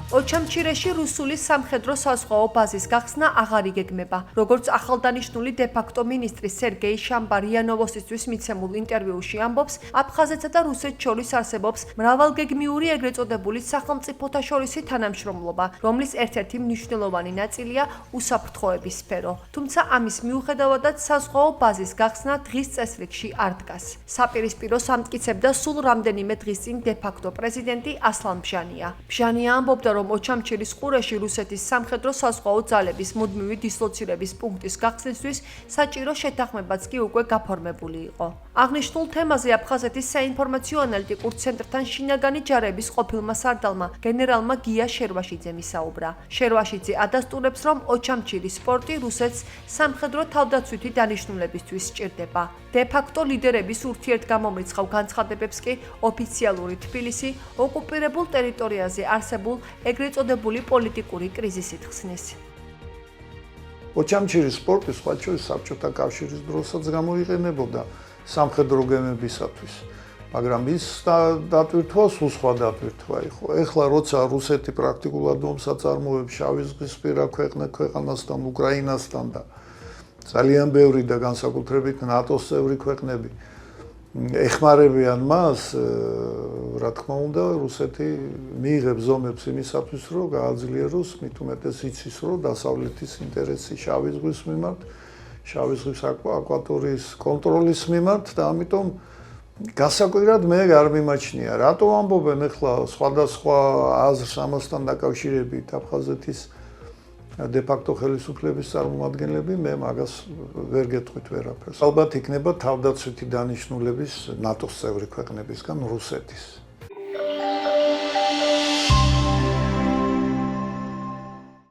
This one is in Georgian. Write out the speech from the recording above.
ოჩამჩირეში რუსული სამხედრო საზღვაო ბაზის გახსნა აღარ იგეგმება. როგორც ახალდანიშნული დე-ფაქტო მინისტრი სერგეი შამბარია ნოვოსტისთვის მიცემულ ინტერვიუში ამბობს, აფხაზეთსა და რუსეთს შორის არსებობს მრავალგეგმიური ეგრეთ წოდებული სახელმწიფოთა შორისი თანამშრომლობა, რომლის ერთ-ერთი მნიშვნელოვანი ნაწილია უსაფრთხოების სფერო. თუმცა ამის მიუხედავადაც საზღვაო ბაზის გახსნა დღის წესრიგში არ დგას. საპირისპიროს ამტკიცებდა სულ რამდენიმე დღის წინ დე-ფაქტო პრეზიდენტი ასლან ბჟანია. ბჟანია ამბობდა, რომ ოჩამჩირის ყურეში რუსეთის სამხედრო საზღვაო ძალების მუდმივი დისლოცირების პუნქტის გახსნისთვის საჭირო შეთანხმებაც კი უკვე გაფორმებული იყო. აღნიშნულ თემაზე აფხაზეთის საინფორმაციო ანალიტიკურ ცენტრთან შინაგანი ჯარების ყოფილმა სარდალმა გენერალმა გია შერვაშიძემ ისაუბრა. შერვაშიძე ადასტურებს, რომ ოჩამჩირის პორტი რუსეთს სამხედრო თავდაცვითი დანიშნულებისთვის სჭირდება. დე-ფაქტო ლიდერების ურთიერთგამომრიცხავ განცხადებებს კი ოფიციალური თბილისი ოკუპირებულ ტერიტორიაზე არსებულ ეგრეთ წოდებული პოლიტიკური კრიზისით ხსნის. ოჩამჩირის პორტი სხვა შორის საბჭოთა კავშირის დროსაც გამოიყენებოდა სამხედრო გემებისათვის, მაგრამ ის დატვირთვა სულ სხვა დატვირთვა იყო. ეხლა როცა რუსეთი პრაქტიკულად ომს აწარმოებს შავიზღვისპირა ქვეყანასთან, უკრაინასთან და ძალიან ბევრი და განსაკუთრებით ნატოს წევრი ქვეყნები ეხმარებიან მას, რა თქმა უნდა, რუსეთი მიიღებს ზომებს იმისათვის, რომ გააძლიეროს, მით უმეტეს იცის, რომ დასავლეთის ინტერესი შავი ზღვის მიმართ, შავი ზღვის აკვატორიის კონტროლის მიმართ და ამიტომ გასაკვირად მე არ მიმაჩნია, რატო ამბობენ ახლა სხვადასხვა აზრს ამასთან დაკავშირებით აფხაზეთის დე-ფაქტო ხელისუფლების წარმომადგენლები, მე მაგას ვერ გეტყვით ვერაფერს. ალბათ იქნება თავდაცვითი დანიშნულების ნატოს წევრი ქვეყნებისგან რუსეთის.